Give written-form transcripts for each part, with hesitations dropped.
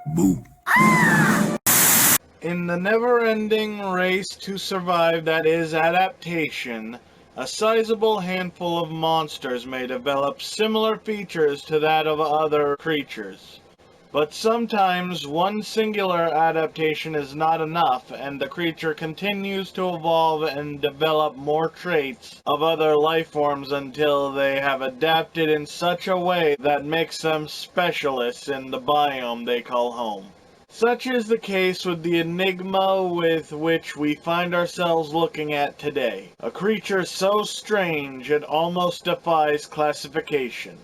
Boo. In the never-ending race to survive that is adaptation, a sizable handful of monsters may develop similar features to that of other creatures. But sometimes one singular adaptation is not enough, and the creature continues to evolve and develop more traits of other life forms until they have adapted in such a way that makes them specialists in the biome they call home. Such is the case with the enigma with which we find ourselves looking at today. A creature so strange it almost defies classification.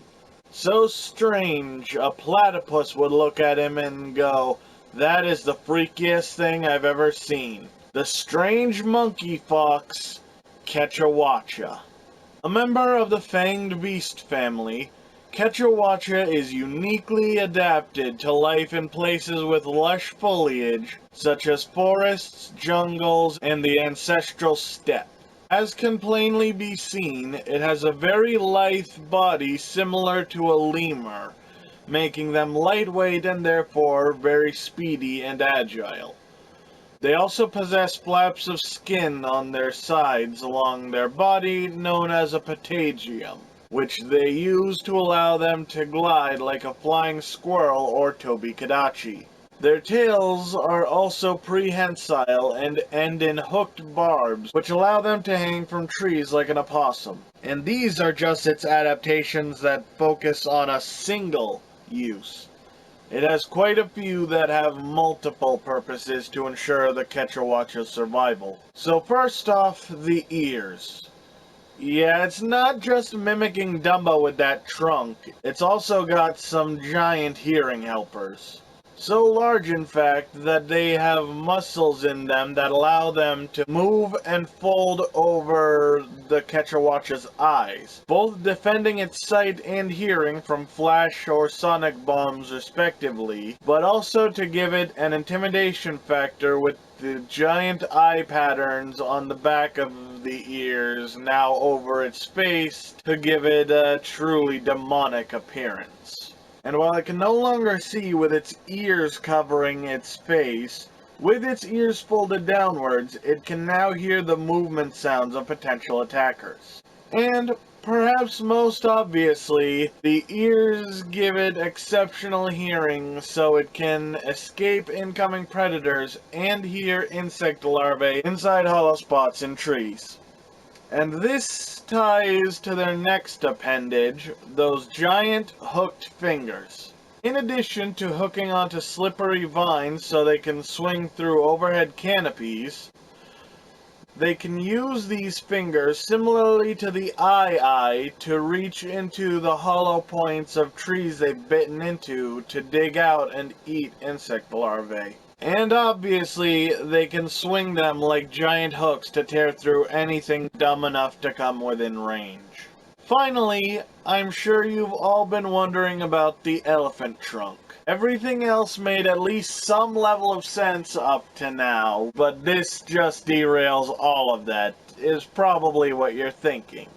So strange, a platypus would look at him and go, "That is the freakiest thing I've ever seen." The strange monkey fox, Kecha Wacha. A member of the fanged beast family, Kecha Wacha is uniquely adapted to life in places with lush foliage, such as forests, jungles, and the ancestral steppe. As can plainly be seen, it has a very lithe body similar to a lemur, making them lightweight and therefore very speedy and agile. They also possess flaps of skin on their sides along their body known as a patagium, which they use to allow them to glide like a flying squirrel or tobikadachi. Their tails are also prehensile and end in hooked barbs, which allow them to hang from trees like an opossum. And these are just its adaptations that focus on a single use. It has quite a few that have multiple purposes to ensure the Kecha Wacha's survival. So first off, the ears. Yeah, it's not just mimicking Dumbo with that trunk, it's also got some giant hearing helpers. So large, in fact, that they have muscles in them that allow them to move and fold over the Kecha Wacha's eyes, both defending its sight and hearing from flash or sonic bombs respectively, but also to give it an intimidation factor with the giant eye patterns on the back of the ears now over its face to give it a truly demonic appearance. And while it can no longer see with its ears covering its face, with its ears folded downwards, it can now hear the movement sounds of potential attackers. And perhaps most obviously, the ears give it exceptional hearing so it can escape incoming predators and hear insect larvae inside hollow spots in trees. And this ties to their next appendage, those giant hooked fingers. In addition to hooking onto slippery vines so they can swing through overhead canopies, they can use these fingers, similarly to the eye, to reach into the hollow points of trees they've bitten into to dig out and eat insect larvae. And obviously, they can swing them like giant hooks to tear through anything dumb enough to come within range. Finally, I'm sure you've all been wondering about the elephant trunk. Everything else made at least some level of sense up to now, but this just derails all of that, is probably what you're thinking.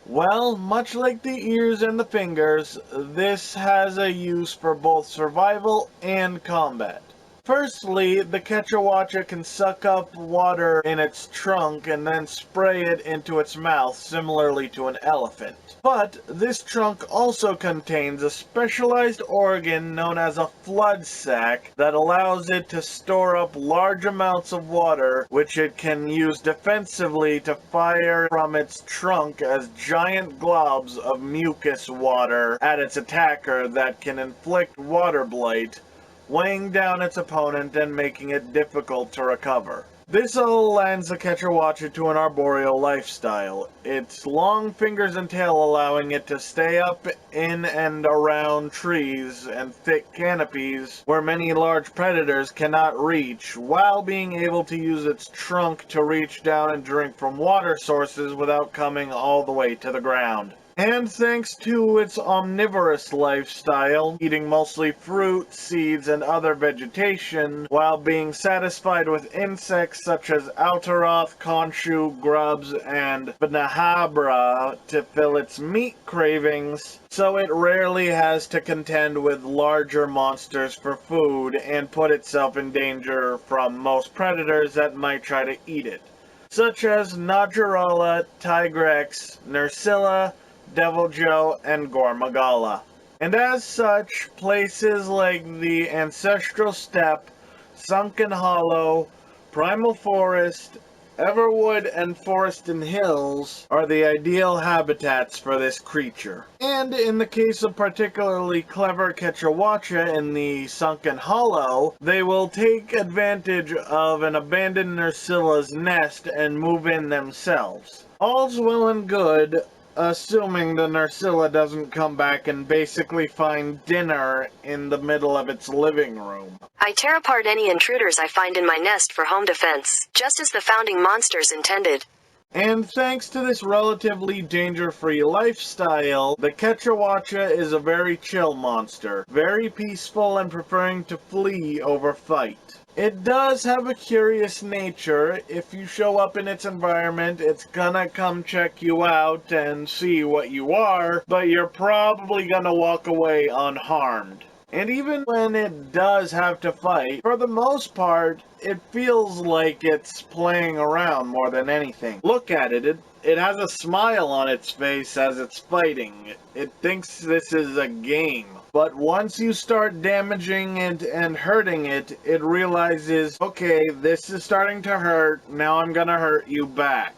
Well, much like the ears and the fingers, this has a use for both survival and combat. Firstly, the Kecha Wacha can suck up water in its trunk and then spray it into its mouth, similarly to an elephant. But this trunk also contains a specialized organ known as a flood sac that allows it to store up large amounts of water, which it can use defensively to fire from its trunk as giant globs of mucus water at its attacker that can inflict water blight, weighing down its opponent and making it difficult to recover. This all lends the Kecha Wacha to an arboreal lifestyle, its long fingers and tail allowing it to stay up in and around trees and thick canopies where many large predators cannot reach, while being able to use its trunk to reach down and drink from water sources without coming all the way to the ground. And thanks to its omnivorous lifestyle, eating mostly fruit, seeds, and other vegetation, while being satisfied with insects such as Altaroth, Khonshu, grubs, and Bnahabra to fill its meat cravings, so it rarely has to contend with larger monsters for food and put itself in danger from most predators that might try to eat it, such as Najarala, Tigrex, Nersilla, Deviljho, and Gormagala. And as such, places like the Ancestral Steppe, Sunken Hollow, Primal Forest, Everwood, and Forest and Hills are the ideal habitats for this creature. And in the case of particularly clever Kecha Wacha in the Sunken Hollow, they will take advantage of an abandoned Nersilla's nest and move in themselves. All's well and good, assuming the Nersilla doesn't come back and basically find dinner in the middle of its living room. I tear apart any intruders I find in my nest for home defense, just as the founding monsters intended. And thanks to this relatively danger-free lifestyle, the Kecha Wacha is a very chill monster, very peaceful and preferring to flee over fight. It does have a curious nature. If you show up in its environment, it's gonna come check you out and see what you are, but you're probably gonna walk away unharmed. And even when it does have to fight, for the most part, it feels like it's playing around more than anything. Look at it. It has a smile on its face as it's fighting. It thinks this is a game. But once you start damaging it and hurting it, it realizes, okay, this is starting to hurt, now I'm gonna hurt you back.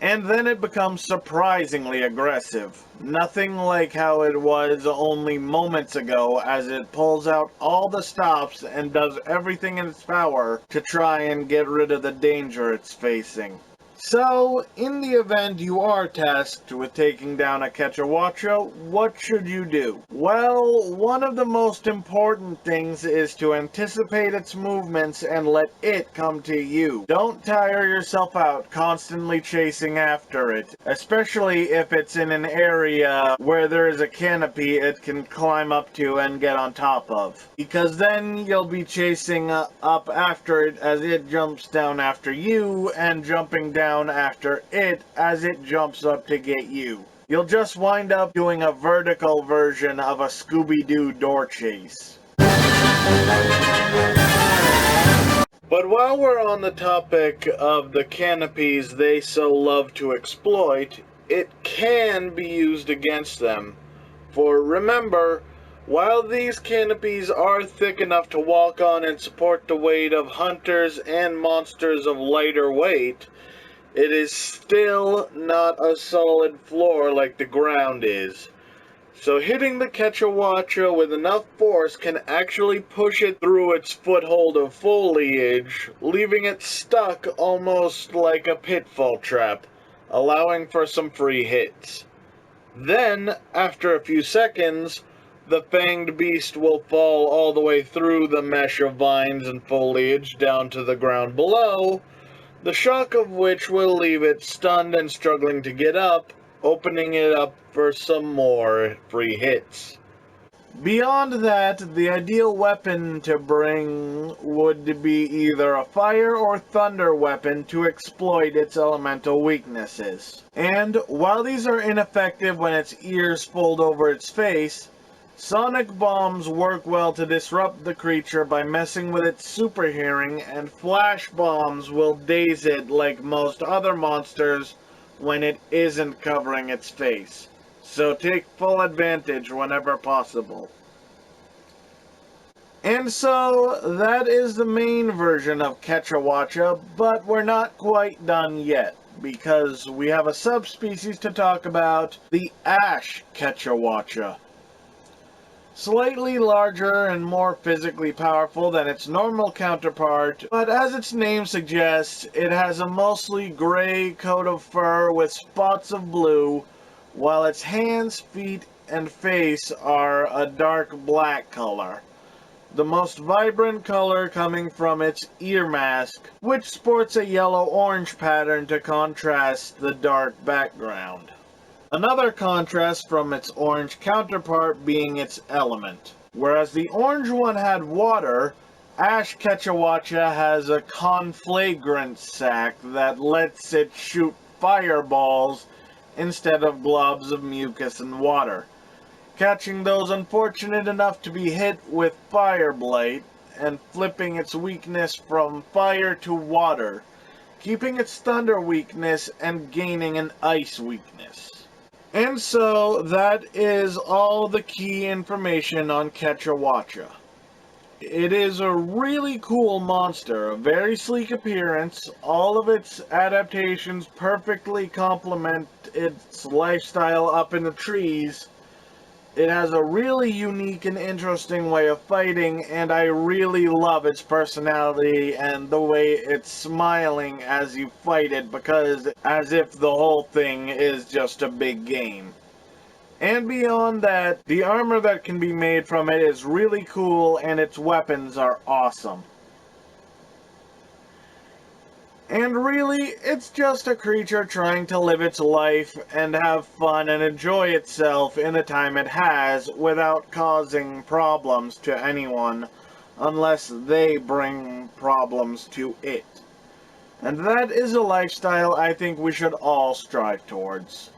And then it becomes surprisingly aggressive. Nothing like how it was only moments ago, as it pulls out all the stops and does everything in its power to try and get rid of the danger it's facing. So, in the event you are tasked with taking down a Kecha Wacha, what should you do? Well, one of the most important things is to anticipate its movements and let it come to you. Don't tire yourself out constantly chasing after it, especially if it's in an area where there is a canopy it can climb up to and get on top of. Because then you'll be chasing up after it as it jumps down after you, and jumping down after it as it jumps up to get you. You'll just wind up doing a vertical version of a Scooby-Doo door chase. But while we're on the topic of the canopies they so love to exploit, it can be used against them. For remember, while these canopies are thick enough to walk on and support the weight of hunters and monsters of lighter weight, it is still not a solid floor like the ground is. So hitting the Kecha Wacha with enough force can actually push it through its foothold of foliage, leaving it stuck almost like a pitfall trap, allowing for some free hits. Then, after a few seconds, the fanged beast will fall all the way through the mesh of vines and foliage down to the ground below, the shock of which will leave it stunned and struggling to get up, opening it up for some more free hits. Beyond that, the ideal weapon to bring would be either a fire or thunder weapon to exploit its elemental weaknesses. And while these are ineffective when its ears fold over its face, sonic bombs work well to disrupt the creature by messing with its super hearing, and flash bombs will daze it like most other monsters when it isn't covering its face. So take full advantage whenever possible. And so, that is the main version of Kecha Wacha, but we're not quite done yet, because we have a subspecies to talk about, the Ash Kecha Wacha. Slightly larger and more physically powerful than its normal counterpart, but as its name suggests, it has a mostly gray coat of fur with spots of blue, while its hands, feet, and face are a dark black color. The most vibrant color coming from its ear mask, which sports a yellow-orange pattern to contrast the dark background. Another contrast from its orange counterpart being its element. Whereas the orange one had water, Ash Kecha Wacha has a conflagrant sac that lets it shoot fireballs instead of globs of mucus and water, catching those unfortunate enough to be hit with fire blight and flipping its weakness from fire to water, keeping its thunder weakness and gaining an ice weakness. And so, that is all the key information on Kecha Wacha. It is a really cool monster, a very sleek appearance. All of its adaptations perfectly complement its lifestyle up in the trees. It has a really unique and interesting way of fighting, and I really love its personality and the way it's smiling as you fight it, because as if the whole thing is just a big game. And beyond that, the armor that can be made from it is really cool, and its weapons are awesome. And really, it's just a creature trying to live its life and have fun and enjoy itself in the time it has without causing problems to anyone unless they bring problems to it. And that is a lifestyle I think we should all strive towards.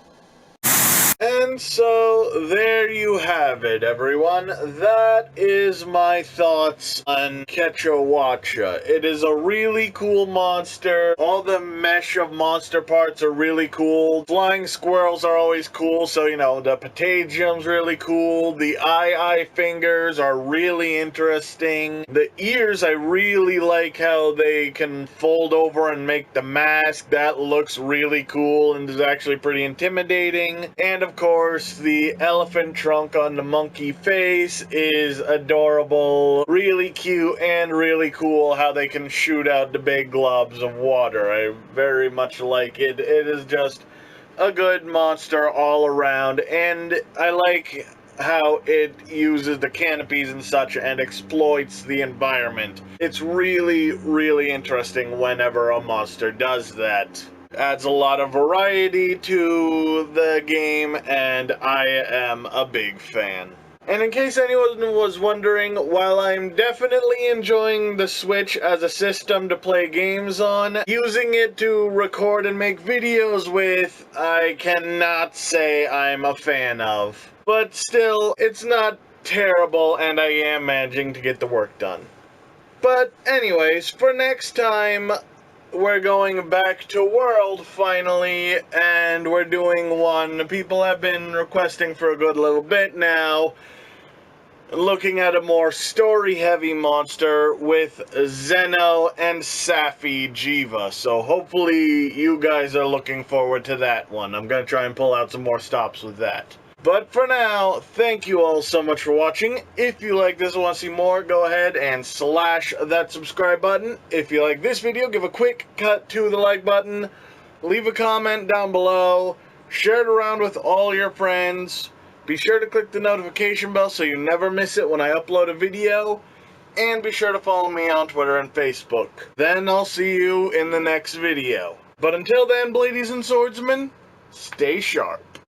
And so, there you have it, everyone. That is my thoughts on Kecha Wacha. It is a really cool monster. All the mesh of monster parts are really cool. Flying squirrels are always cool, so, the patagium's really cool. The eye fingers are really interesting. The ears, I really like how they can fold over and make the mask. That looks really cool and is actually pretty intimidating. And of course, the elephant trunk on the monkey face is adorable, really cute, and really cool how they can shoot out the big globs of water. I very much like it. It is just a good monster all around, and I like how it uses the canopies and such and exploits the environment. It's really, really interesting whenever a monster does that. Adds a lot of variety to the game, and I am a big fan. And in case anyone was wondering, while I'm definitely enjoying the Switch as a system to play games on, using it to record and make videos with, I cannot say I'm a fan of. But still, it's not terrible, and I am managing to get the work done. But anyways, for next time, we're going back to World, finally, and we're doing one people have been requesting for a good little bit now, looking at a more story-heavy monster with Zeno and Safi Jiva. So hopefully you guys are looking forward to that one. I'm going to try and pull out some more stops with that. But for now, thank you all so much for watching. If you like this and want to see more, go ahead and slash that subscribe button. If you like this video, give a quick cut to the like button. Leave a comment down below. Share it around with all your friends. Be sure to click the notification bell so you never miss it when I upload a video. And be sure to follow me on Twitter and Facebook. Then I'll see you in the next video. But until then, ladies and swordsmen, stay sharp.